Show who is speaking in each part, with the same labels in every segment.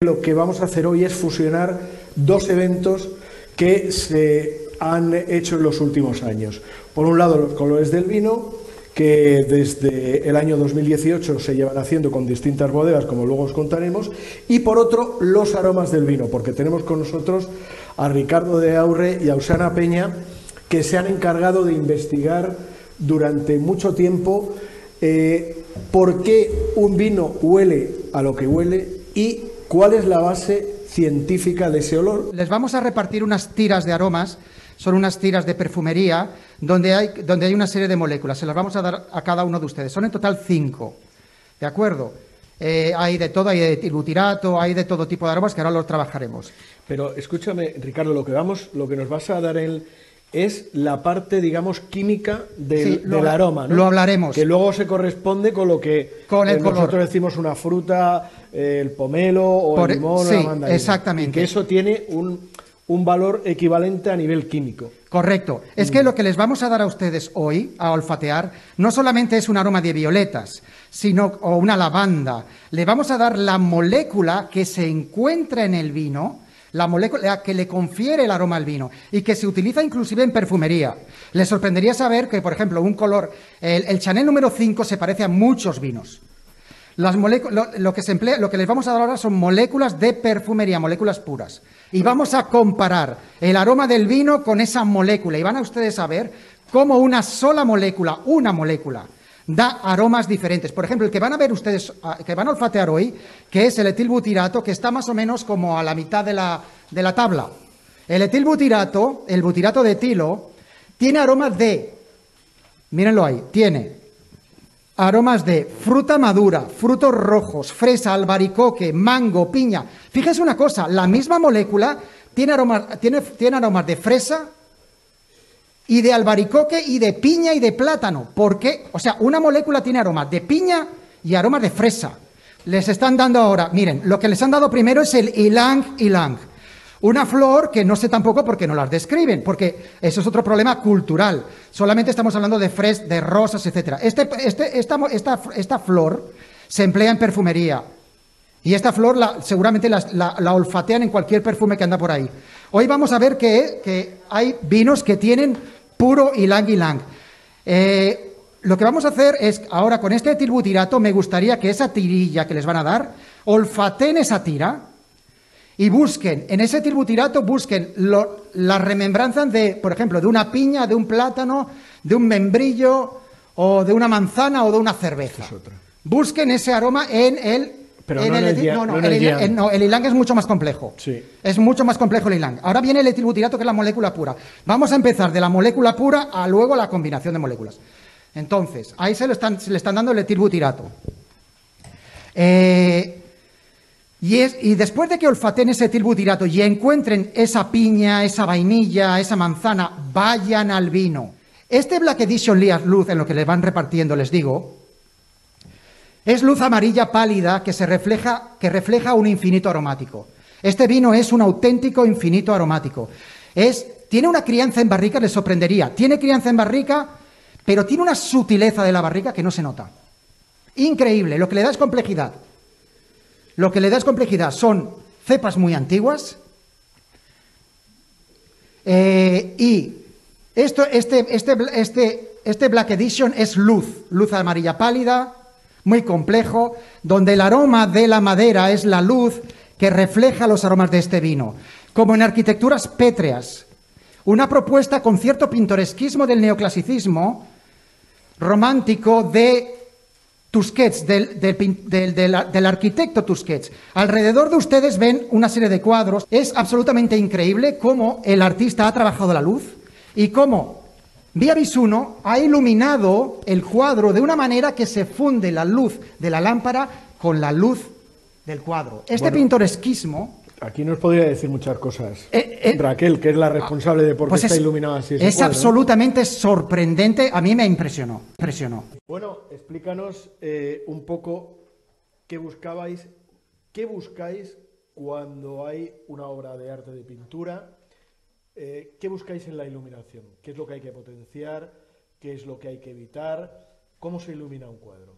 Speaker 1: Lo que vamos a hacer hoy es fusionar dos eventos que se han hecho en los últimos años. Por un lado, los colores del vino, que desde el año 2018 se llevan haciendo con distintas bodegas, como luego os contaremos, y por otro, los aromas del vino, porque tenemos con nosotros a Ricardo de Aurre y a Usana Peña, que se han encargado de investigar durante mucho tiempo por qué un vino huele a lo que huele y cuál es la base científica de ese olor.
Speaker 2: Les vamos a repartir unas tiras de aromas, son unas tiras de perfumería, donde hay una serie de moléculas. Se las vamos a dar a cada uno de ustedes. Son en total 5, ¿de acuerdo? Hay de todo, hay de etilbutirato, hay de todo tipo de aromas que ahora los trabajaremos.
Speaker 1: Pero escúchame, Ricardo, lo que nos vas a dar es la parte, digamos, química del aroma, ¿no?
Speaker 2: Lo hablaremos.
Speaker 1: Que luego se corresponde con lo que nosotros decimos una fruta, el pomelo o el limón o la mandarina.
Speaker 2: Exactamente.
Speaker 1: Y que eso tiene un valor equivalente a nivel químico.
Speaker 2: Correcto. Es que lo que les vamos a dar a ustedes hoy, a olfatear, no solamente es un aroma de violetas, o una lavanda. Le vamos a dar la molécula que se encuentra en el vino, la molécula que le confiere el aroma al vino y que se utiliza inclusive en perfumería. Les sorprendería saber que, por ejemplo, un color, el Chanel número 5 se parece a muchos vinos. Lo que les vamos a dar ahora son moléculas de perfumería, moléculas puras. Y vamos a comparar el aroma del vino con esa molécula. Y van a ustedes a ver cómo una sola molécula, da aromas diferentes. Por ejemplo, el que van a ver ustedes, que van a olfatear hoy, que es el etilbutirato, que está más o menos como a la mitad de la tabla. El etilbutirato, el butirato de etilo, tiene aromas mírenlo ahí, tiene aromas de fruta madura, frutos rojos, fresa, albaricoque, mango, piña. Fíjense una cosa, la misma molécula tiene aromas de fresa y de albaricoque y de piña y de plátano. ¿Por qué? O sea, una molécula tiene aromas de piña y aromas de fresa. Les están dando ahora, miren, lo que les han dado primero es el ylang ylang. Una flor que no sé tampoco por qué no las describen, porque eso es otro problema cultural. Solamente estamos hablando de rosas, etc. Esta flor se emplea en perfumería. Y esta flor seguramente la olfatean en cualquier perfume que anda por ahí. Hoy vamos a ver que hay vinos que tienen puro ylang ylang. Lo que vamos a hacer es, ahora con este etilbutirato, me gustaría que esa tirilla que les van a dar, olfateen esa tira y busquen, en ese etilbutirato, busquen la remembranza por ejemplo, de una piña, de un plátano, de un membrillo, o de una manzana, o de una cerveza. Es otra. Busquen ese aroma en el...
Speaker 1: Pero el
Speaker 2: ylang es mucho más complejo.
Speaker 1: Sí.
Speaker 2: Es mucho más complejo el ylang. Ahora viene el etilbutirato, que es la molécula pura. Vamos a empezar de la molécula pura a luego la combinación de moléculas. Entonces, ahí se le están dando el etilbutirato. Y después de que olfateen ese etilbutirato y encuentren esa piña, esa vainilla, esa manzana, vayan al vino. Este Black Edition Lias Luz, en lo que le van repartiendo, les digo, es luz amarilla pálida que refleja un infinito aromático. Este vino es un auténtico infinito aromático. Tiene una crianza en barrica, les sorprendería. Tiene crianza en barrica, pero tiene una sutileza de la barrica que no se nota. Increíble, lo que le da es complejidad. Lo que le da es complejidad. Son cepas muy antiguas. Y este Black Edition es luz amarilla pálida, muy complejo, donde el aroma de la madera es la luz que refleja los aromas de este vino. Como en arquitecturas pétreas, una propuesta con cierto pintoresquismo del neoclasicismo romántico de Tusquets, del arquitecto Tusquets. Alrededor de ustedes ven una serie de cuadros. Es absolutamente increíble cómo el artista ha trabajado la luz y cómo Via Visuno ha iluminado el cuadro de una manera que se funde la luz de la lámpara con la luz del cuadro. Pintoresquismo...
Speaker 1: Aquí nos podría decir muchas cosas. Raquel, que es la responsable de por qué está iluminado así ese cuadro.
Speaker 2: Absolutamente sorprendente. A mí me impresionó.
Speaker 1: Bueno, explícanos un poco qué buscáis cuando hay una obra de arte de pintura. ¿Qué buscáis en la iluminación? ¿Qué es lo que hay que potenciar? ¿Qué es lo que hay que evitar? ¿Cómo se ilumina un cuadro?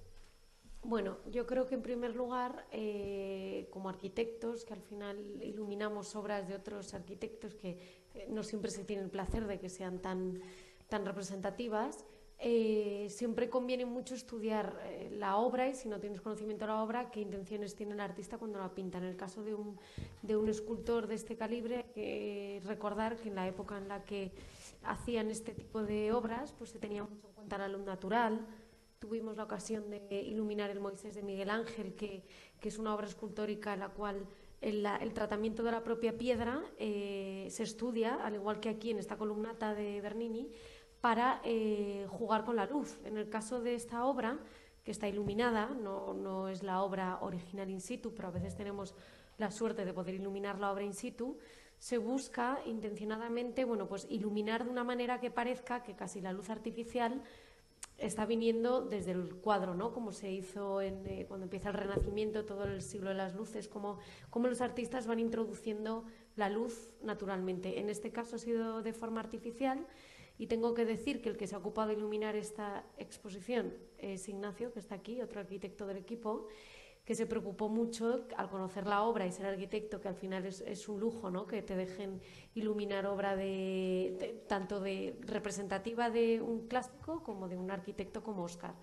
Speaker 3: Bueno, yo creo que en primer lugar, como arquitectos, que al final iluminamos obras de otros arquitectos que no siempre se tiene el placer de que sean tan representativas, siempre conviene mucho estudiar la obra, y si no tienes conocimiento de la obra, qué intenciones tiene el artista cuando la pinta. En el caso de un escultor de este calibre, recordar que en la época en la que hacían este tipo de obras, pues se tenía mucho en cuenta la luz natural. Tuvimos la ocasión de iluminar el Moisés de Miguel Ángel, que es una obra escultórica en la cual el tratamiento de la propia piedra se estudia, al igual que aquí en esta columnata de Bernini, para jugar con la luz. En el caso de esta obra, que está iluminada, no es la obra original in situ, pero a veces tenemos la suerte de poder iluminar la obra in situ, se busca intencionadamente, bueno, pues iluminar de una manera que parezca que casi la luz artificial está viniendo desde el cuadro, ¿no? Como se hizo cuando empieza el Renacimiento, todo el siglo de las luces, como los artistas van introduciendo la luz naturalmente. En este caso ha sido de forma artificial, y tengo que decir que el que se ha ocupado de iluminar esta exposición es Ignacio, que está aquí, otro arquitecto del equipo, que se preocupó mucho al conocer la obra y ser arquitecto, que al final es un lujo, ¿no? Que te dejen iluminar obra tanto de representativa de un clásico como de un arquitecto como Oscar.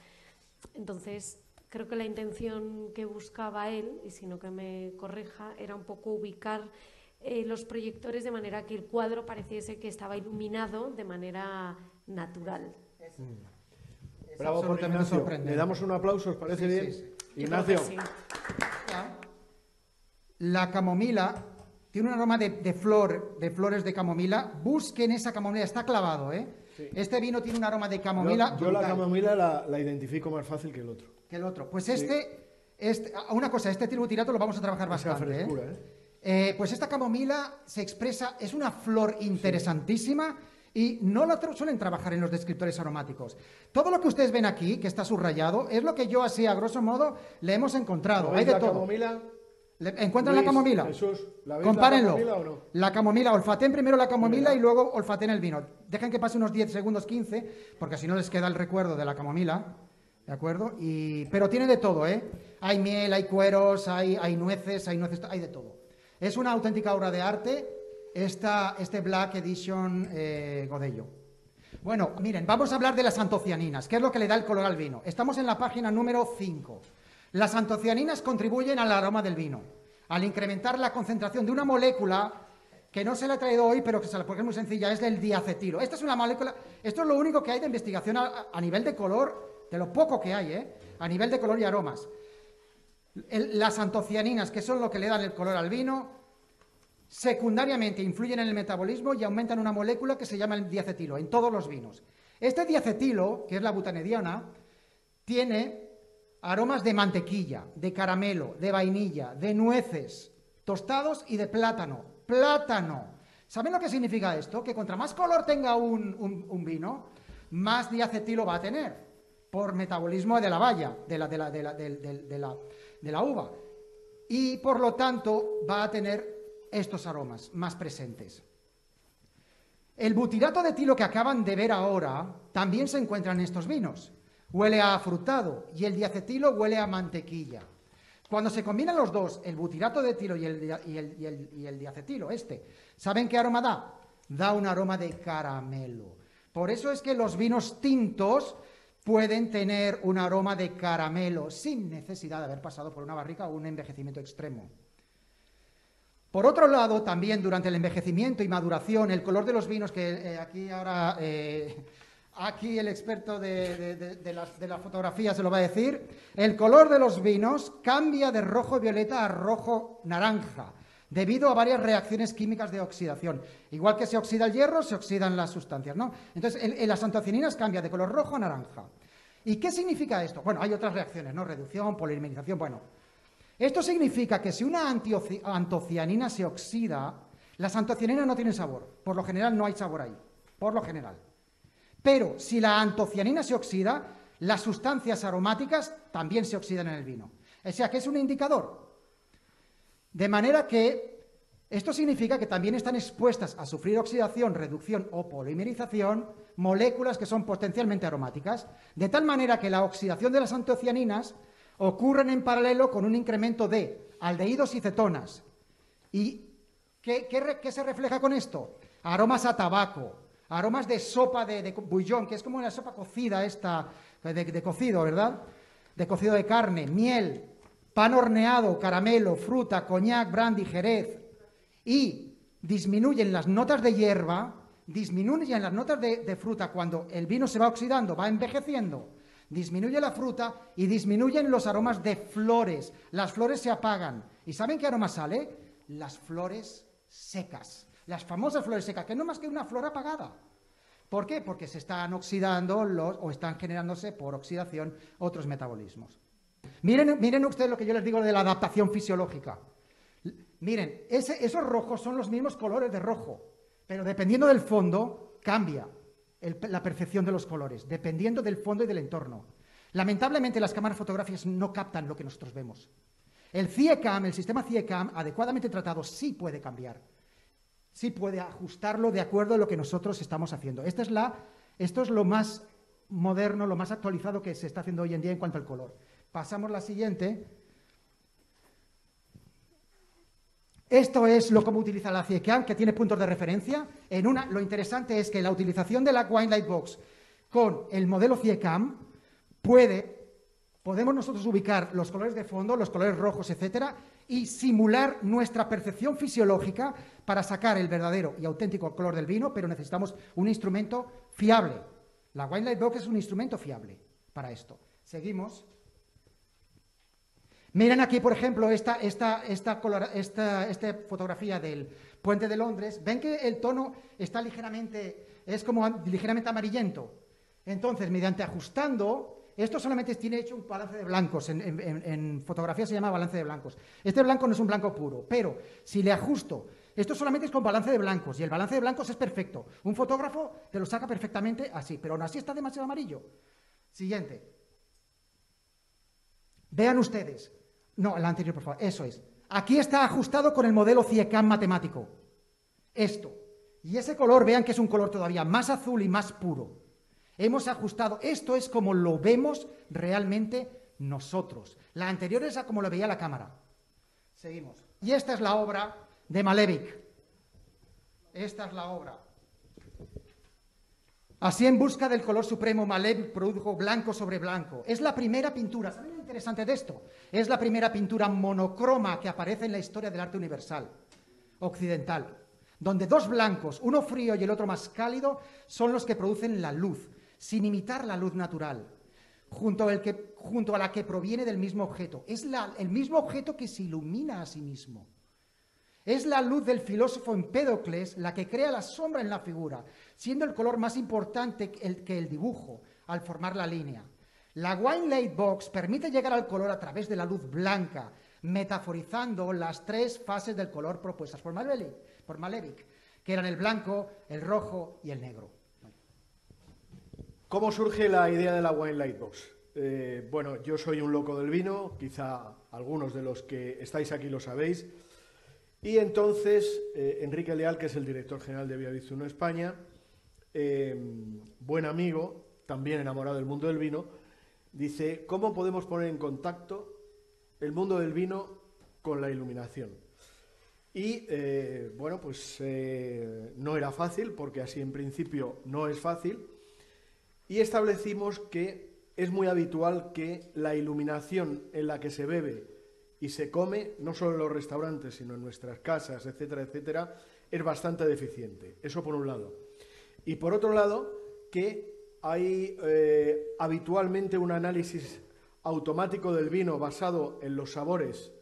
Speaker 3: Entonces, creo que la intención que buscaba él, y si no que me corrija, era un poco ubicar los proyectores de manera que el cuadro pareciese que estaba iluminado de manera natural.
Speaker 1: Bravo por Ignacio. Le damos un aplauso, ¿os parece bien?
Speaker 2: Sí.
Speaker 1: Ignacio.
Speaker 3: Sí.
Speaker 2: La camomila tiene un aroma de flores de camomila. Busquen esa camomila, está clavado, ¿eh? Sí. Este vino tiene un aroma de camomila.
Speaker 1: Yo la camomila la identifico más fácil que el otro.
Speaker 2: Pues
Speaker 1: sí.
Speaker 2: Una cosa, este tributirato lo vamos a trabajar bastante.
Speaker 1: Frescura,
Speaker 2: pues esta camomila se expresa, es una flor interesantísima. Y no la suelen trabajar en los descriptores aromáticos. Todo lo que ustedes ven aquí, que está subrayado, es lo que yo así, a grosso modo, le hemos encontrado. Hay de todo.
Speaker 1: Camomila?
Speaker 2: ¿Encuentran la camomila?
Speaker 1: Jesús, ¿la veis?
Speaker 2: Compárenlo.
Speaker 1: ¿La camomila o no?
Speaker 2: La camomila, olfateen primero la camomila y luego olfateen el vino. Dejen que pase unos 10 segundos, 15, porque si no les queda el recuerdo de la camomila. ¿De acuerdo? Pero tiene de todo, ¿eh? Hay miel, hay cueros, hay nueces, hay de todo. Es una auténtica obra de arte. Este Black Edition Godello. Bueno, miren, vamos a hablar de las antocianinas, que es lo que le da el color al vino. Estamos en la página número 5. Las antocianinas contribuyen al aroma del vino, al incrementar la concentración de una molécula que no se la he traído hoy, pero porque es muy sencilla, es del diacetilo. Esta es una molécula, esto es lo único que hay de investigación a nivel de color, de lo poco que hay, a nivel de color y aromas. Las antocianinas, que son lo que le dan el color al vino, secundariamente influyen en el metabolismo y aumentan una molécula que se llama el diacetilo en todos los vinos. Este diacetilo, que es la butanediona, tiene aromas de mantequilla, de caramelo, de vainilla, de nueces, tostados y de plátano. ¡Plátano! ¿Saben lo que significa esto? Que contra más color tenga un vino, más diacetilo va a tener, por metabolismo de la baya, de la uva. Y por lo tanto va a tener estos aromas más presentes. El butirato de etilo que acaban de ver ahora también se encuentra en estos vinos. Huele a afrutado y el diacetilo huele a mantequilla. Cuando se combinan los dos, el butirato de etilo y el diacetilo, ¿saben qué aroma da? Da un aroma de caramelo. Por eso es que los vinos tintos pueden tener un aroma de caramelo sin necesidad de haber pasado por una barrica o un envejecimiento extremo. Por otro lado, también durante el envejecimiento y maduración, el color de los vinos, que aquí ahora aquí el experto de la fotografía se lo va a decir, el color de los vinos cambia de rojo violeta a rojo naranja, debido a varias reacciones químicas de oxidación. Igual que se oxida el hierro, se oxidan las sustancias, ¿no? Entonces, las antocianinas cambian de color rojo a naranja. ¿Y qué significa esto? Bueno, hay otras reacciones, ¿no? Reducción, polimerización, bueno. Esto significa que si una antocianina se oxida, las antocianinas no tienen sabor. Por lo general no hay sabor ahí, por lo general. Pero si la antocianina se oxida, las sustancias aromáticas también se oxidan en el vino. O sea que es un indicador. De manera que esto significa que también están expuestas a sufrir oxidación, reducción o polimerización moléculas que son potencialmente aromáticas, de tal manera que la oxidación de las antocianinas ocurren en paralelo con un incremento de aldehídos y cetonas. ¿Y qué se refleja con esto? Aromas a tabaco, aromas de sopa de bouillon, que es como una sopa cocida esta, de cocido, ¿verdad? De cocido de carne, miel, pan horneado, caramelo, fruta, coñac, brandy, jerez. Y disminuyen las notas de hierba, disminuyen las notas de fruta cuando el vino se va oxidando, va envejeciendo. Disminuye la fruta y disminuyen los aromas de flores. Las flores se apagan. ¿Y saben qué aroma sale? Las flores secas. Las famosas flores secas, que no más que una flor apagada. ¿Por qué? Porque se están oxidando o están generándose por oxidación otros metabolismos. Miren ustedes lo que yo les digo de la adaptación fisiológica. Miren, esos rojos son los mismos colores de rojo, pero dependiendo del fondo cambia la percepción de los colores, dependiendo del fondo y del entorno. Lamentablemente las cámaras fotográficas no captan lo que nosotros vemos. El CIECAM, el sistema CIECAM, adecuadamente tratado, sí puede cambiar. Sí puede ajustarlo de acuerdo a lo que nosotros estamos haciendo. Esto es lo más moderno, lo más actualizado que se está haciendo hoy en día en cuanto al color. Pasamos a la siguiente. Esto es cómo utiliza la CIECAM, que tiene puntos de referencia. Lo interesante es que la utilización de la Wine Lightbox con el modelo CIECAM podemos nosotros ubicar los colores de fondo, los colores rojos, etcétera, y simular nuestra percepción fisiológica para sacar el verdadero y auténtico color del vino, pero necesitamos un instrumento fiable. La Wine Lightbox es un instrumento fiable para esto. Seguimos. Miren aquí, por ejemplo, esta fotografía del Puente de Londres. ¿Ven que el tono está es como ligeramente amarillento? Entonces, mediante ajustando, esto solamente tiene hecho un balance de blancos. En fotografía se llama balance de blancos. Este blanco no es un blanco puro, pero si le ajusto, esto solamente es con balance de blancos, y el balance de blancos es perfecto. Un fotógrafo te lo saca perfectamente así, pero aún así está demasiado amarillo. Siguiente. Vean ustedes. No, la anterior, por favor. Eso es. Aquí está ajustado con el modelo CIECAM matemático. Esto. Y ese color, vean que es un color todavía más azul y más puro. Hemos ajustado. Esto es como lo vemos realmente nosotros. La anterior es a como lo veía la cámara. Seguimos. Y esta es la obra de Malevich. Esta es la obra. Así, en busca del color supremo, Malevich produjo blanco sobre blanco. Es la primera pintura, ¿saben lo interesante de esto? Es la primera pintura monocroma que aparece en la historia del arte universal, occidental, donde dos blancos, uno frío y el otro más cálido, son los que producen la luz, sin imitar la luz natural, junto a la que proviene del mismo objeto. Es el mismo objeto que se ilumina a sí mismo. Es la luz del filósofo Empédocles la que crea la sombra en la figura, siendo el color más importante que el dibujo al formar la línea. La Wine Lightbox permite llegar al color a través de la luz blanca, metaforizando las tres fases del color propuestas por Malevich, que eran el blanco, el rojo y el negro.
Speaker 1: ¿Cómo surge la idea de la Wine Lightbox? Bueno, yo soy un loco del vino, quizá algunos de los que estáis aquí lo sabéis. Y entonces, Enrique Leal, que es el director general de Via España, buen amigo, también enamorado del mundo del vino, dice, ¿cómo podemos poner en contacto el mundo del vino con la iluminación? Y, bueno, pues no era fácil, porque así en principio no es fácil, y establecimos que es muy habitual que la iluminación en la que se bebe y se come, no solo en los restaurantes, sino en nuestras casas, etcétera, etcétera, es bastante deficiente. Eso por un lado. Y por otro lado, que hay habitualmente un análisis automático del vino basado en los sabores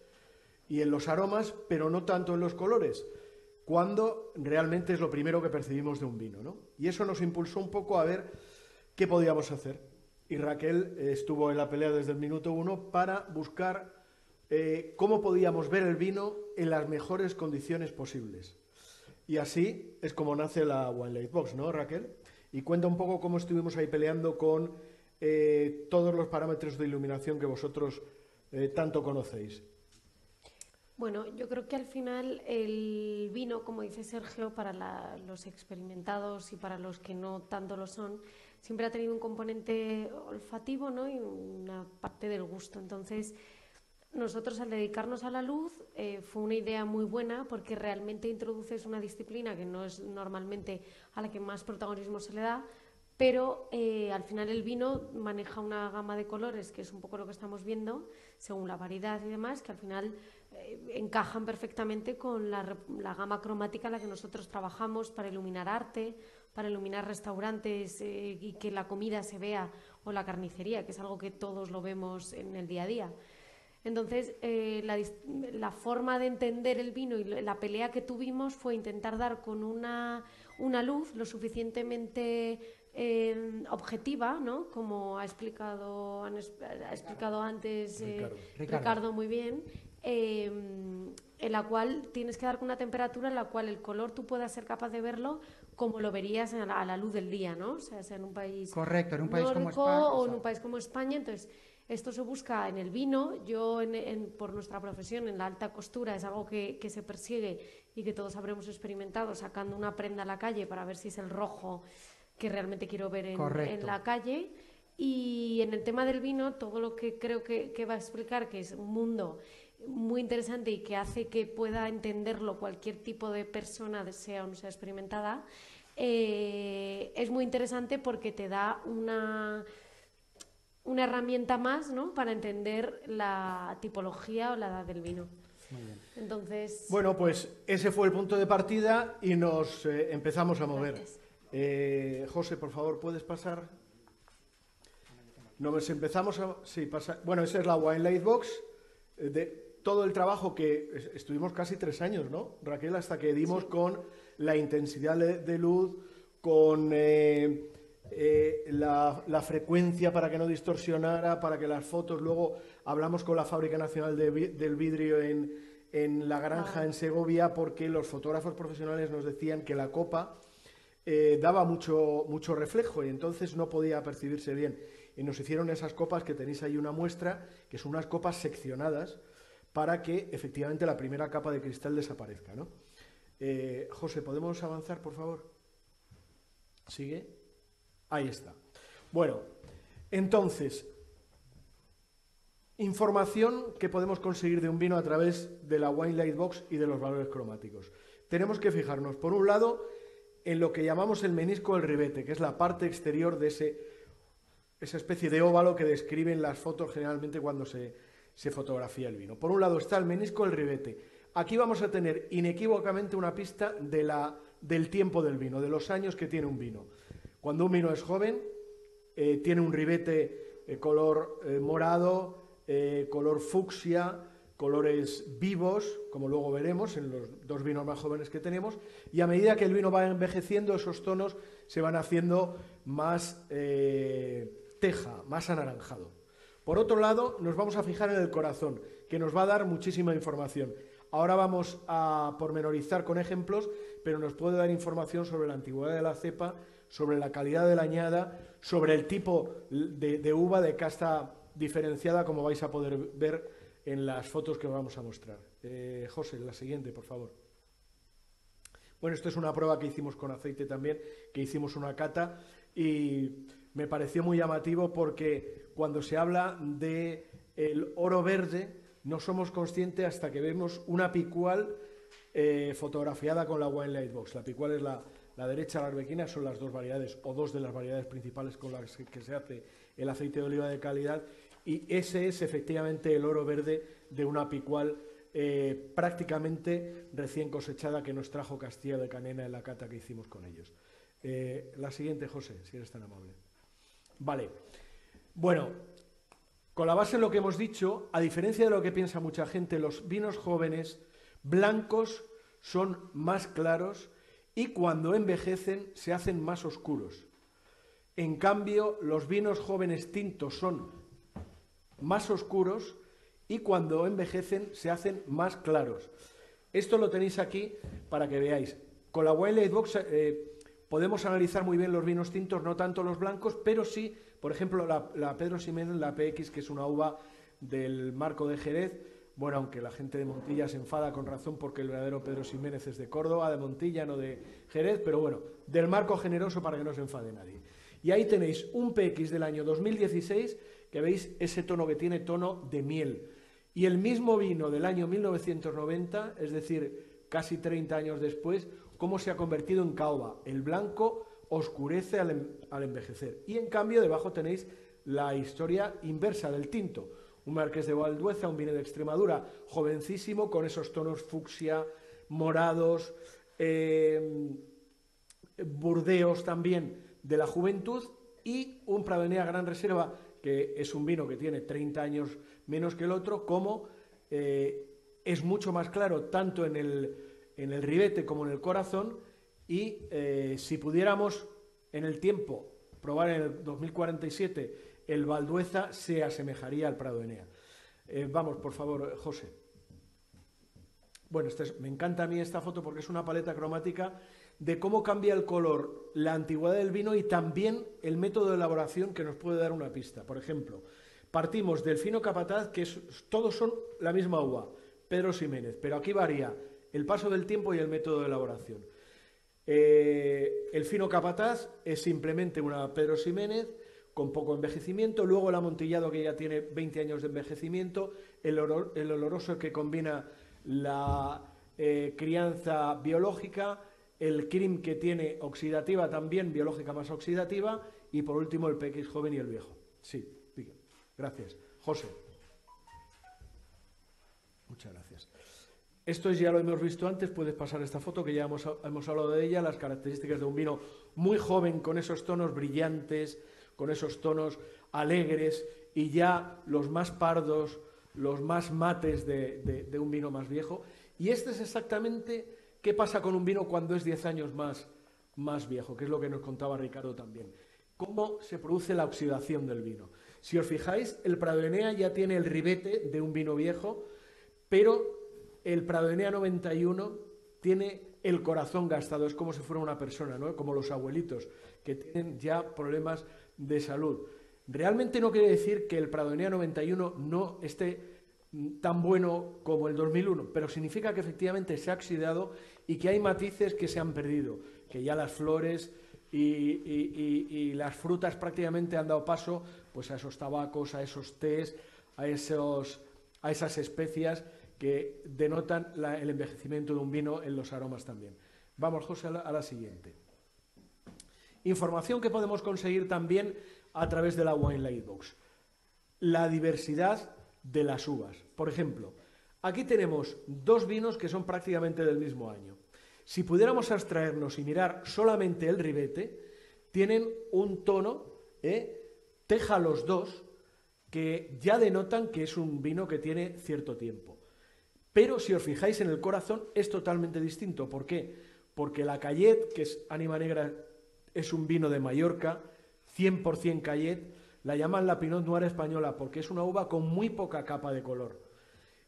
Speaker 1: y en los aromas, pero no tanto en los colores, cuando realmente es lo primero que percibimos de un vino, ¿no? Y eso nos impulsó un poco a ver qué podíamos hacer. Y Raquel estuvo en la pelea desde el minuto 1 para buscar cómo podíamos ver el vino en las mejores condiciones posibles. Y así es como nace la Wine Lightbox, ¿no, Raquel? Y cuenta un poco cómo estuvimos ahí peleando con todos los parámetros de iluminación que vosotros tanto conocéis.
Speaker 3: Bueno, yo creo que al final el vino, como dice Sergio, para los experimentados y para los que no tanto lo son, siempre ha tenido un componente olfativo, ¿no? Y una parte del gusto. Entonces, nosotros al dedicarnos a la luz fue una idea muy buena porque realmente introduces una disciplina que no es normalmente a la que más protagonismo se le da, pero al final el vino maneja una gama de colores, que es un poco lo que estamos viendo, según la variedad y demás, que al final encajan perfectamente con la gama cromática en la que nosotros trabajamos para iluminar arte, para iluminar restaurantes y que la comida se vea, o la carnicería, que es algo que todos lo vemos en el día a día. Entonces, la forma de entender el vino y la pelea que tuvimos fue intentar dar con una luz lo suficientemente objetiva, ¿no? Como ha explicado antes Ricardo muy bien, en la cual tienes que dar con una temperatura en la cual el color tú puedas ser capaz de verlo como lo verías a la luz del día, ¿no? O sea en un país
Speaker 2: correcto, en un país como
Speaker 3: España, o en
Speaker 2: exacto.
Speaker 3: un país como España. Entonces, esto se busca en el vino. Yo, por nuestra profesión, en la alta costura, es algo que se persigue y que todos habremos experimentado, sacando una prenda a la calle para ver si es el rojo que realmente quiero ver en la calle. Y en el tema del vino, todo lo que creo que va a explicar, que es un mundo muy interesante y que hace que pueda entenderlo cualquier tipo de persona, sea o no sea experimentada, es muy interesante porque te da una herramienta más, ¿no? Para entender la tipología o la edad del vino.
Speaker 2: Muy bien.
Speaker 3: Entonces,
Speaker 1: bueno, pues ese fue el punto de partida y nos empezamos a mover. José, por favor, ¿puedes pasar? Nos empezamos a... Sí, pasa. Bueno, esa es la Wine Lightbox, de todo el trabajo que estuvimos casi 3 años, ¿no, Raquel? Hasta que dimos con la intensidad de luz, con la frecuencia para que no distorsionara, para que las fotos... Luego hablamos con la Fábrica Nacional del Vidrio en La Granja, en Segovia, porque los fotógrafos profesionales nos decían que la copa daba mucho reflejo y entonces no podía percibirse bien. Y nos hicieron esas copas, que tenéis ahí una muestra, que son unas copas seccionadas para que efectivamente la primera capa de cristal desaparezca, ¿no? José, ¿podemos avanzar, por favor? ¿Sigue? Ahí está. Bueno, entonces, información que podemos conseguir de un vino a través de la Wine Lightbox y de los valores cromáticos. Tenemos que fijarnos, por un lado, en lo que llamamos el menisco del ribete, que es la parte exterior de esa especie de óvalo que describen las fotos generalmente cuando se fotografía el vino. Por un lado está el menisco del ribete. Aquí vamos a tener inequívocamente una pista del tiempo del vino, de los años que tiene un vino. Cuando un vino es joven, tiene un ribete color morado, color fucsia, colores vivos, como luego veremos en los 2 vinos más jóvenes que tenemos, y a medida que el vino va envejeciendo, esos tonos se van haciendo más teja, más anaranjado. Por otro lado, nos vamos a fijar en el corazón, que nos va a dar muchísima información. Ahora vamos a pormenorizar con ejemplos, pero nos puede dar información sobre la antigüedad de la cepa, sobre la calidad de la añada, sobre el tipo de uva de casta diferenciada, como vais a poder ver en las fotos que vamos a mostrar. José, la siguiente, por favor. Bueno, esto es una prueba que hicimos con aceite también, que hicimos una cata, y me pareció muy llamativo porque cuando se habla de el oro verde no somos conscientes hasta que vemos una picual fotografiada con la Wine Lightbox. La picual es la derecha, la arbequina, son las 2 variedades o 2 de las variedades principales con las que se hace el aceite de oliva de calidad, y ese es efectivamente el oro verde de una picual prácticamente recién cosechada que nos trajo Castilla de Canena en la cata que hicimos con ellos. La siguiente, José, si eres tan amable. Vale. Bueno, con la base en lo que hemos dicho, a diferencia de lo que piensa mucha gente, los vinos jóvenes blancos son más claros y cuando envejecen se hacen más oscuros. En cambio, los vinos jóvenes tintos son más oscuros y cuando envejecen se hacen más claros. Esto lo tenéis aquí para que veáis. Con la Wine Lightbox podemos analizar muy bien los vinos tintos, no tanto los blancos, pero sí, por ejemplo, la Pedro Ximénez, la PX, que es una uva del marco de Jerez. Bueno, aunque la gente de Montilla se enfada con razón porque el verdadero Pedro Ximénez es de Córdoba, de Montilla, no de Jerez, pero bueno, del marco generoso para que no se enfade nadie. Y ahí tenéis un PX del año 2016, que veis ese tono que tiene, tono de miel. Y el mismo vino del año 1990, es decir, casi 30 años después, cómo se ha convertido en caoba. El blanco oscurece al envejecer. Y en cambio, debajo tenéis la historia inversa del tinto. Un Marqués de Valdueza, un vino de Extremadura, jovencísimo, con esos tonos fucsia, morados, burdeos también de la juventud, y un Pradonea Gran Reserva, que es un vino que tiene 30 años menos que el otro, como es mucho más claro tanto en el ribete como en el corazón, y si pudiéramos en el tiempo probar en el 2047 el Valdueza, se asemejaría al Pradonea. Vamos, por favor, José. Bueno, me encanta a mí esta foto porque es una paleta cromática de cómo cambia el color, la antigüedad del vino y también el método de elaboración, que nos puede dar una pista. Por ejemplo, partimos del fino capataz, que todos son la misma uva, Pedro Ximénez, pero aquí varía el paso del tiempo y el método de elaboración. El fino capataz es simplemente una Pedro Ximénez con poco envejecimiento, luego el amontillado, que ya tiene 20 años de envejecimiento, el oloroso, que combina la crianza biológica, el CRIM, que tiene oxidativa también, biológica más oxidativa, y por último el PX joven y el viejo. Sí, gracias. José. Muchas gracias. Esto ya lo hemos visto antes, puedes pasar esta foto que ya hemos hablado de ella, las características de un vino muy joven, con esos tonos brillantes, con esos tonos alegres, y ya los más pardos, los más mates de un vino más viejo. Y este es exactamente qué pasa con un vino cuando es 10 años más viejo, que es lo que nos contaba Ricardo también. Cómo se produce la oxidación del vino. Si os fijáis, el Pradonea ya tiene el ribete de un vino viejo, pero el Pradonea 91 tiene el corazón gastado, es como si fuera una persona, ¿no? Como los abuelitos, que tienen ya problemas de salud. Realmente no quiere decir que el Pradonea 91 no esté tan bueno como el 2001, pero significa que efectivamente se ha oxidado y que hay matices que se han perdido, que ya las flores y las frutas prácticamente han dado paso pues a esos tabacos, a esos tés, a esas especias que denotan el envejecimiento de un vino en los aromas también. Vamos, José, a la siguiente. Información que podemos conseguir también a través de la Wine Lightbox. La diversidad de las uvas. Por ejemplo, aquí tenemos dos vinos que son prácticamente del mismo año. Si pudiéramos abstraernos y mirar solamente el ribete, tienen un tono, teja los dos, que ya denotan que es un vino que tiene cierto tiempo. Pero si os fijáis en el corazón es totalmente distinto. ¿Por qué? Porque la Cayet, que es Ánima Negra, es un vino de Mallorca, 100% Cayet, la llaman la Pinot Noir española porque es una uva con muy poca capa de color.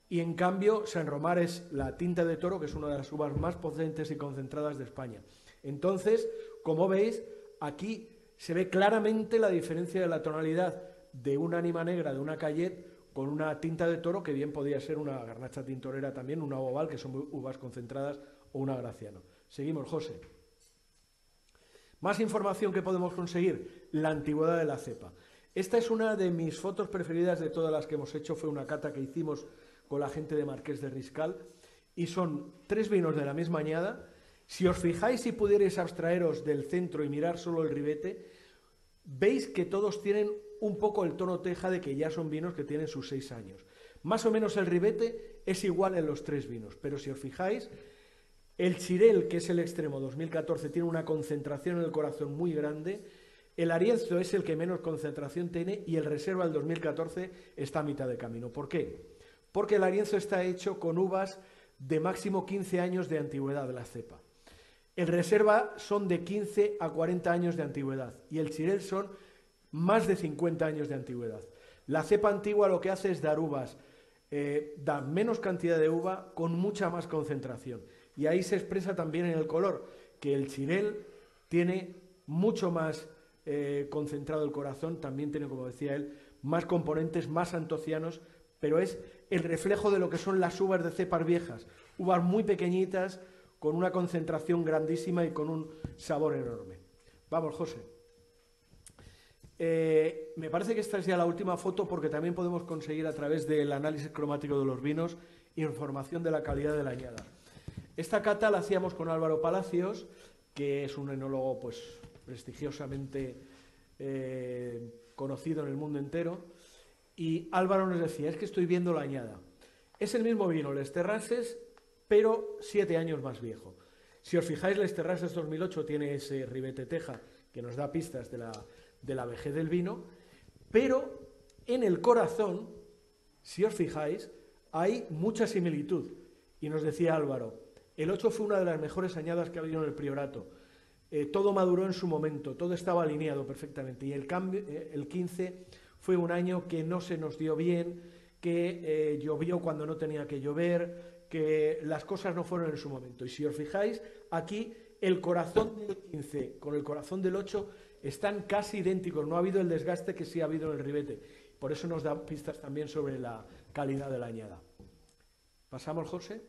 Speaker 1: Y en cambio, Saint Romar es la tinta de toro, que es una de las uvas más potentes y concentradas de España. Entonces, como veis, aquí se ve claramente la diferencia de la tonalidad de una Ánima Negra, de una Cayet, con una tinta de toro, que bien podría ser una Garnacha tintorera también, una Oval, que son uvas concentradas, o una Graciano. Seguimos, José. Más información que podemos conseguir, la antigüedad de la cepa. Esta es una de mis fotos preferidas de todas las que hemos hecho, fue una cata que hicimos con la gente de Marqués de Riscal, y son 3 vinos de la misma añada. Si os fijáis, si pudierais abstraeros del centro y mirar solo el ribete, veis que todos tienen un poco el tono teja de que ya son vinos que tienen sus 6 años. Más o menos el ribete es igual en los 3 vinos, pero si os fijáis, el Chirel, que es el extremo 2014, tiene una concentración en el corazón muy grande. El Arienzo es el que menos concentración tiene y el Reserva del 2014 está a mitad de camino. ¿Por qué? Porque el Arienzo está hecho con uvas de máximo 15 años de antigüedad de la cepa. El Reserva son de 15 a 40 años de antigüedad y el Chirel son más de 50 años de antigüedad. La cepa antigua lo que hace es dar uvas, da menos cantidad de uva con mucha más concentración. Y ahí se expresa también en el color, que el Chirel tiene mucho más concentrado el corazón, también tiene, como decía él, más componentes, más antocianos, pero es el reflejo de lo que son las uvas de cepas viejas, uvas muy pequeñitas, con una concentración grandísima y con un sabor enorme. Vamos, José. Me parece que esta es ya la última foto porque también podemos conseguir a través del análisis cromático de los vinos información de la calidad de la añada. Esta cata la hacíamos con Álvaro Palacios, que es un enólogo pues prestigiosamente conocido en el mundo entero, y Álvaro nos decía, es que estoy viendo la añada. Es el mismo vino, Les Terrasses, pero 7 años más viejo. Si os fijáis, Les Terrasses 2008 tiene ese ribete teja que nos da pistas de la vejez del vino, pero en el corazón, si os fijáis, hay mucha similitud. Y nos decía Álvaro, el 8 fue una de las mejores añadas que ha habido en el Priorato. Todo maduró en su momento, todo estaba alineado perfectamente. Y el 15 fue un año que no se nos dio bien, que llovió cuando no tenía que llover, que las cosas no fueron en su momento. Y si os fijáis, aquí el corazón del 15 con el corazón del 8 están casi idénticos, no ha habido el desgaste que sí ha habido en el ribete. Por eso nos da pistas también sobre la calidad de la añada. ¿Pasamos, José?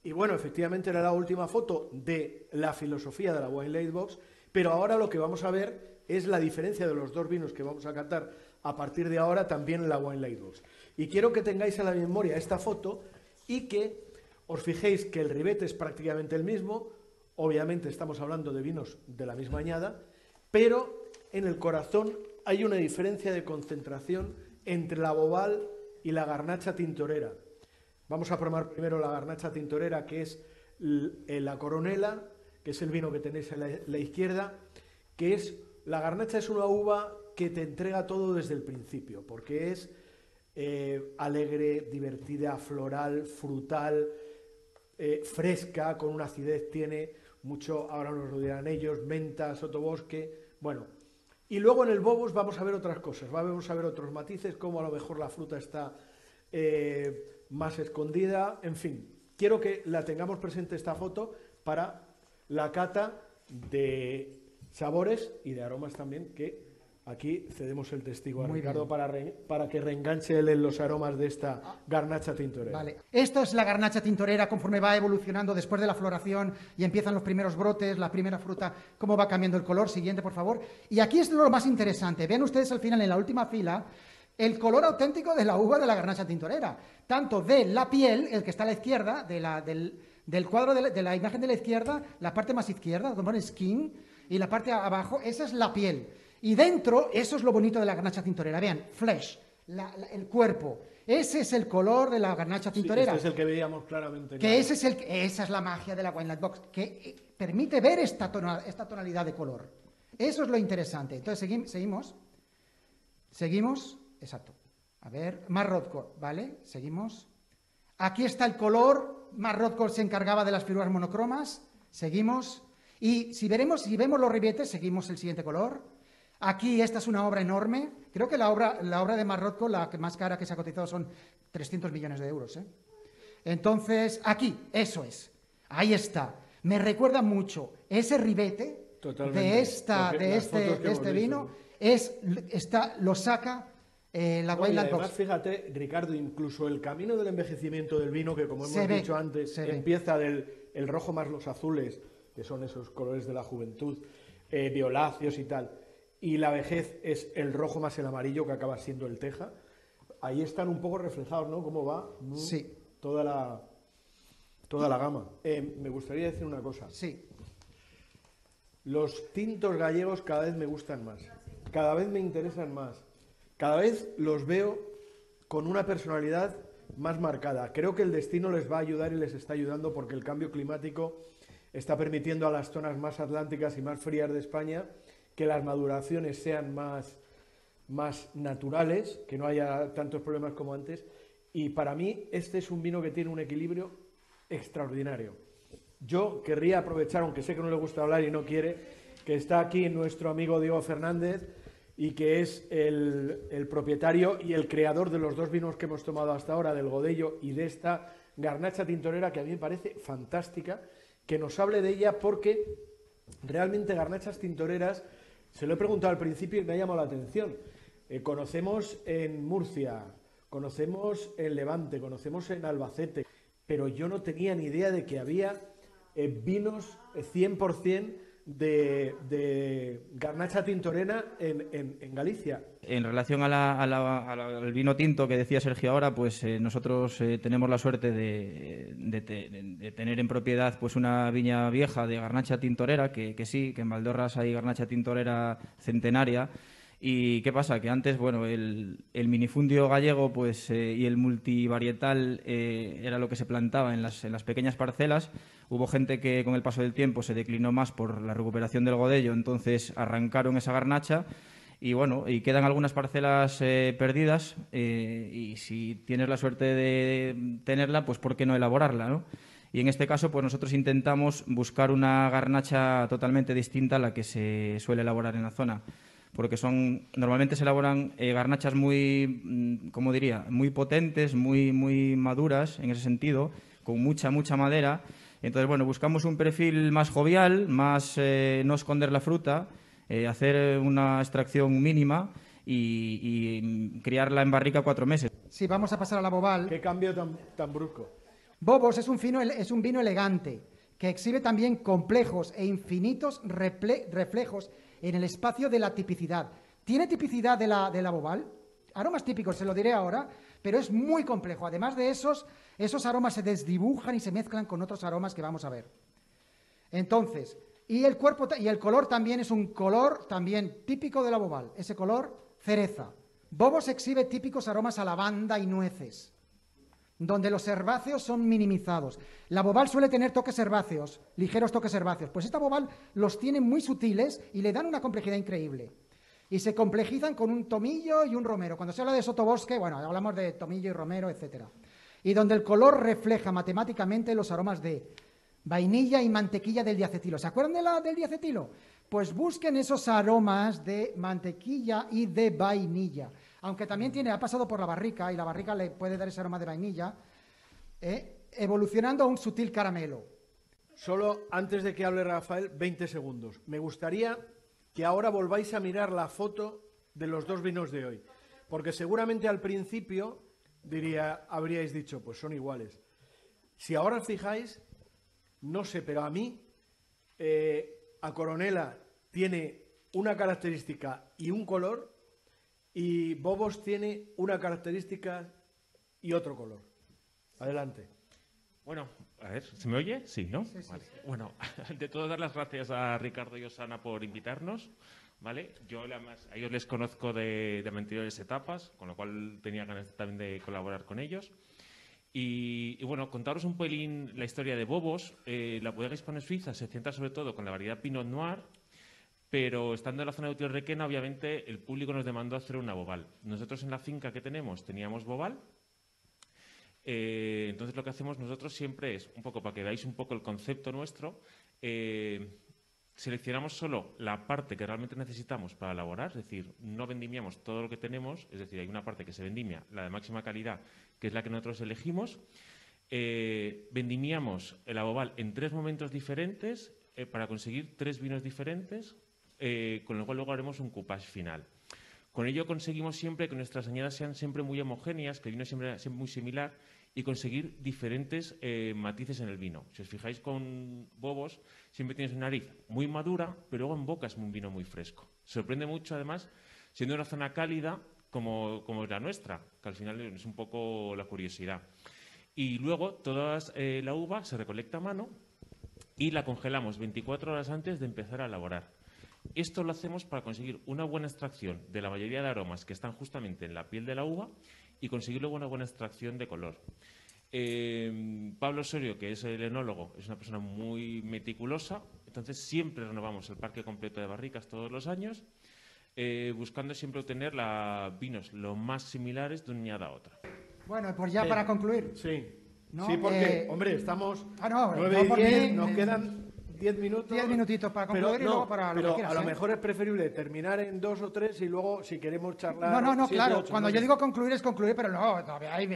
Speaker 1: Y bueno, efectivamente era la última foto de la filosofía de la Wine Lightbox, pero ahora lo que vamos a ver es la diferencia de los dos vinos que vamos a catar a partir de ahora también en la Wine Lightbox. Y quiero que tengáis en la memoria esta foto y que os fijéis que el ribete es prácticamente el mismo, obviamente estamos hablando de vinos de la misma añada, pero en el corazón hay una diferencia de concentración entre la Bobal y la Garnacha Tintorera. Vamos a probar primero la Garnacha Tintorera, que es la Coronela, que es el vino que tenéis a la izquierda, que es, la Garnacha es una uva que te entrega todo desde el principio, porque es alegre, divertida, floral, frutal, fresca, con una acidez, tiene mucho, ahora nos lo dirán ellos, menta, sotobosque, bueno. Y luego en el Bobus vamos a ver otras cosas, vamos a ver otros matices, como a lo mejor la fruta está más escondida, en fin. Quiero que la tengamos presente esta foto para la cata de sabores y de aromas también, que aquí cedemos el testigo a
Speaker 2: Muy
Speaker 1: Ricardo para que reenganche él en los aromas de esta Garnacha Tintorera.
Speaker 2: Vale. Esta es la Garnacha Tintorera conforme va evolucionando después de la floración y empiezan los primeros brotes, la primera fruta, cómo va cambiando el color. Siguiente, por favor. Y aquí es lo más interesante. Vean ustedes al final, en la última fila, el color auténtico de la uva de la Garnacha Tintorera. Tanto de la piel, el que está a la izquierda, del cuadro de la imagen de la izquierda, la parte más izquierda, donde pone skin, y la parte abajo, esa es la piel. Y dentro, eso es lo bonito de la Garnacha Tintorera. Vean, flesh, el cuerpo. Ese es el color de la Garnacha Tintorera.
Speaker 1: Sí, este es el que veíamos claramente.
Speaker 2: Que esa es la magia de la Wine Lightbox, que permite ver esta tonalidad de color. Eso es lo interesante. Entonces, seguimos. Seguimos. Exacto. A ver, Marrotco, ¿vale? Seguimos. Aquí está el color. Marrotco se encargaba de las figuras monocromas. Seguimos. Y si vemos los ribetes, seguimos el siguiente color. Aquí esta es una obra enorme. Creo que la obra de Marrotco, la más cara que se ha cotizado, son 300 millones de euros. Entonces, aquí, eso es. Ahí está. Me recuerda mucho ese ribete de este vino. Lo saca la Wine Lightbox.
Speaker 1: Además, fíjate, Ricardo, incluso el camino del envejecimiento del vino, que como hemos dicho antes, empieza del rojo más los azules, que son esos colores de la juventud, violáceos y tal, y la vejez es el rojo más el amarillo, que acaba siendo el teja. Ahí están un poco reflejados, ¿no? Cómo va
Speaker 2: sí.
Speaker 1: toda la gama. Me gustaría decir una cosa.
Speaker 2: Sí.
Speaker 1: Los tintos gallegos cada vez me gustan más, cada vez me interesan más, cada vez los veo con una personalidad más marcada. Creo que el destino les va a ayudar y les está ayudando, porque el cambio climático está permitiendo a las zonas más atlánticas y más frías de España que las maduraciones sean más naturales, que no haya tantos problemas como antes. Y para mí este es un vino que tiene un equilibrio extraordinario. Yo querría aprovechar, aunque sé que no le gusta hablar y no quiere, que está aquí nuestro amigo Diego Fernández, y que es el propietario y el creador de los dos vinos que hemos tomado hasta ahora, del Godello y de esta Garnacha Tintorera, que a mí me parece fantástica, que nos hable de ella, porque realmente Garnachas Tintoreras, se lo he preguntado al principio y me ha llamado la atención. Conocemos en Murcia, conocemos en Levante, conocemos en Albacete, pero yo no tenía ni idea de que había vinos 100% de garnacha tintorera en Galicia.
Speaker 4: En relación al vino tinto que decía Sergio ahora, pues nosotros tenemos la suerte de tener en propiedad pues una viña vieja de garnacha tintorera, que sí, que en Valdeorras hay garnacha tintorera centenaria. ¿Y qué pasa? Que antes, bueno, el minifundio gallego pues, y el multivarietal era lo que se plantaba en las pequeñas parcelas. Hubo gente que con el paso del tiempo se declinó más por la recuperación del godello, entonces arrancaron esa garnacha y bueno, y quedan algunas parcelas perdidas y si tienes la suerte de tenerla, pues ¿por qué no elaborarla, no? Y en este caso, pues nosotros intentamos buscar una garnacha totalmente distinta a la que se suele elaborar en la zona, porque normalmente se elaboran garnachas muy, como diría, muy potentes, muy maduras en ese sentido, con mucha madera. Entonces, bueno, buscamos un perfil más jovial, más no esconder la fruta, hacer una extracción mínima y criarla en barrica 4 meses.
Speaker 2: Sí, vamos a pasar a la Bobal.
Speaker 1: Qué cambio tan brusco.
Speaker 2: Bobos es un vino elegante que exhibe también complejos e infinitos reflejos en el espacio de la tipicidad. ¿Tiene tipicidad de la Bobal? Aromas típicos, se lo diré ahora, pero es muy complejo. Además de esos aromas se desdibujan y se mezclan con otros aromas que vamos a ver. Entonces, y el cuerpo y el color también es un color también típico de la Bobal, ese color cereza. Bobos exhibe típicos aromas a lavanda y nueces, donde los herbáceos son minimizados. La Bobal suele tener toques herbáceos, ligeros toques herbáceos. Pues esta Bobal los tiene muy sutiles y le dan una complejidad increíble. Y se complejizan con un tomillo y un romero. Cuando se habla de sotobosque, bueno, hablamos de tomillo y romero, etcétera. Y donde el color refleja matemáticamente los aromas de vainilla y mantequilla del diacetilo. ¿Se acuerdan del diacetilo? Pues busquen esos aromas de mantequilla y de vainilla. Aunque también ha pasado por la barrica, y la barrica le puede dar ese aroma de vainilla, evolucionando a un sutil caramelo.
Speaker 1: Solo antes de que hable Rafael, 20 segundos. Me gustaría que ahora volváis a mirar la foto de los dos vinos de hoy, porque seguramente al principio habríais dicho, pues son iguales. Si ahora os fijáis, no sé, pero a mí, a Coronela tiene una característica y un color, y Bobos tiene una característica y otro color. Adelante.
Speaker 5: Bueno, a ver, ¿se me oye? Sí, ¿no?
Speaker 2: Sí,
Speaker 5: vale.
Speaker 2: sí.
Speaker 5: Bueno, ante todo, dar las gracias a Ricardo y Osana por invitarnos, ¿vale? Yo, además, a ellos les conozco de anteriores etapas, con lo cual tenía ganas también de colaborar con ellos. Y bueno, contaros un pelín la historia de Bobos. La bodega Hispano Suiza se centra sobre todo con la variedad Pinot Noir, pero estando en la zona de Utiel-Requena, obviamente, el público nos demandó hacer una Bobal. Nosotros en la finca que teníamos Bobal. Entonces lo que hacemos nosotros siempre es, un poco para que veáis un poco el concepto nuestro, seleccionamos solo la parte que realmente necesitamos para elaborar, es decir, no vendimiamos todo lo que tenemos, es decir, hay una parte que se vendimia, la de máxima calidad, que es la que nosotros elegimos. Vendimiamos la Bobal en 3 momentos diferentes para conseguir 3 vinos diferentes, con lo cual luego haremos un coupage final. Con ello conseguimos siempre que nuestras añadas sean siempre muy homogéneas, que el vino siempre muy similar y conseguir diferentes matices en el vino. Si os fijáis con Bobos, siempre tienes una nariz muy madura, pero luego en boca es un vino muy fresco. Sorprende mucho, además, siendo una zona cálida como es la nuestra, que al final es un poco la curiosidad. Y luego toda la uva se recolecta a mano y la congelamos 24 horas antes de empezar a elaborar. Esto lo hacemos para conseguir una buena extracción de la mayoría de aromas que están justamente en la piel de la uva y conseguir luego una buena extracción de color. Pablo Osorio, que es el enólogo, es una persona muy meticulosa, entonces siempre renovamos el parque completo de barricas todos los años, buscando siempre obtener vinos lo más similares de una añada a otra.
Speaker 2: Bueno, pues ya para concluir.
Speaker 1: Sí,
Speaker 2: ¿no?
Speaker 1: sí, porque, hombre, estamos
Speaker 2: no,
Speaker 1: 9
Speaker 2: por
Speaker 1: y 10,
Speaker 2: mí,
Speaker 1: nos quedan 10 minutos.
Speaker 2: 10 minutitos para concluir y luego para lo que quieras.
Speaker 1: A lo mejor es preferible terminar en 2 o 3 y luego, si queremos charlar...
Speaker 2: No,
Speaker 1: 7,
Speaker 2: claro.
Speaker 1: 8,
Speaker 2: Cuando
Speaker 1: 9.
Speaker 2: yo digo concluir es concluir, pero no, todavía hay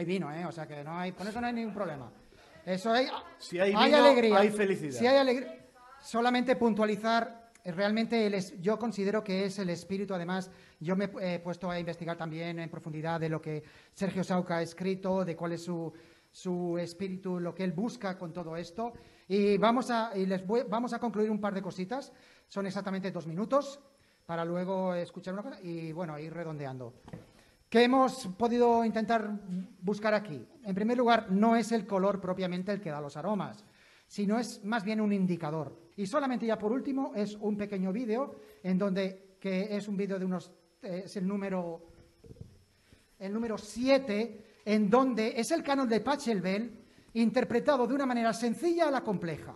Speaker 2: vino, ¿eh? O sea que no hay, con eso no hay ningún problema. Eso hay...
Speaker 1: Si hay vino,
Speaker 2: alegría.
Speaker 1: hay felicidad.
Speaker 2: Si hay alegría. Solamente puntualizar, realmente yo considero que es el espíritu, además, yo me he puesto a investigar también en profundidad de lo que Sergio Sauca ha escrito, de cuál es su espíritu, lo que él busca con todo esto. Y vamos a concluir un par de cositas. Son exactamente 2 minutos para luego escuchar una cosa y, bueno, ir redondeando. ¿Qué hemos podido intentar buscar aquí? En primer lugar, no es el color propiamente el que da los aromas, sino es más bien un indicador. Y solamente ya por último es un pequeño vídeo que es un vídeo de unos... es el número 7, en donde es el canon de Pachelbel interpretado de una manera sencilla a la compleja.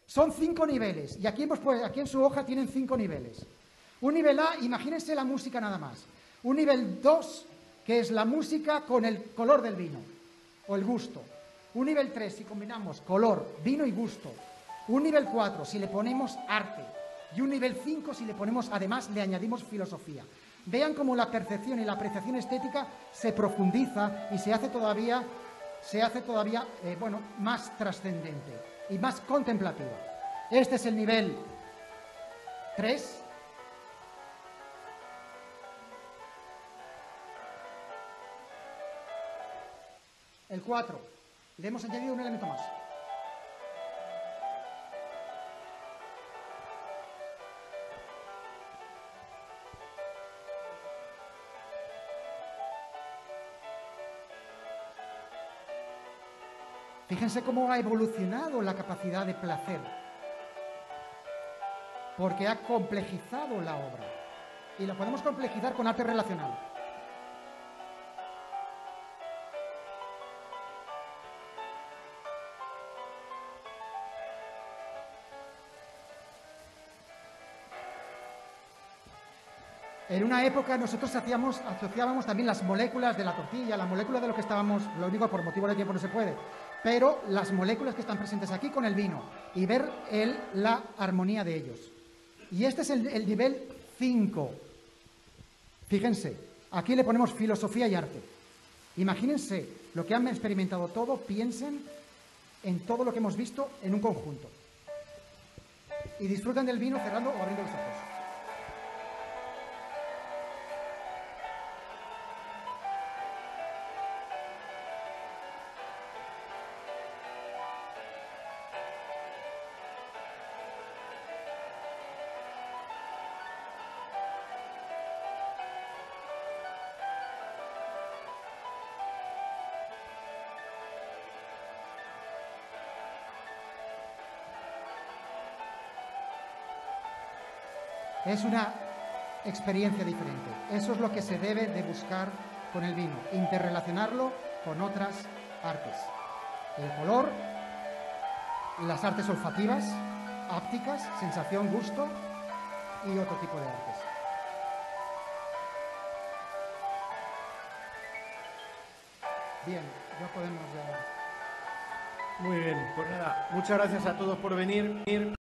Speaker 2: Son 5 niveles, y aquí en su hoja tienen 5 niveles. Un nivel A, imagínense la música nada más. Un nivel 2, que es la música con el color del vino, o el gusto. Un nivel 3, si combinamos color, vino y gusto. Un nivel 4, si le ponemos arte. Y un nivel 5, si le ponemos, además, le añadimos filosofía. Vean cómo la percepción y la apreciación estética se profundiza y se hace todavía más trascendente y más contemplativa. Este es el nivel 3. El 4. Le hemos añadido un elemento más. Fíjense cómo ha evolucionado la capacidad de placer, porque ha complejizado la obra, y la podemos complejizar con arte relacional. En una época nosotros asociábamos también las moléculas de la tortilla, la molécula de lo que estábamos, lo único por motivo de tiempo no se puede, pero las moléculas que están presentes aquí con el vino y ver la armonía de ellos. Y este es el nivel 5. Fíjense, aquí le ponemos filosofía y arte. Imagínense lo que han experimentado todo, piensen en todo lo que hemos visto en un conjunto. Y disfruten del vino cerrando o abriendo los ojos. Es una experiencia diferente. Eso es lo que se debe de buscar con el vino, interrelacionarlo con otras artes. El color, las artes olfativas, ápticas, sensación, gusto y otro tipo de artes. Bien, ya podemos ya...
Speaker 1: Muy bien, pues nada, muchas gracias a todos por venir.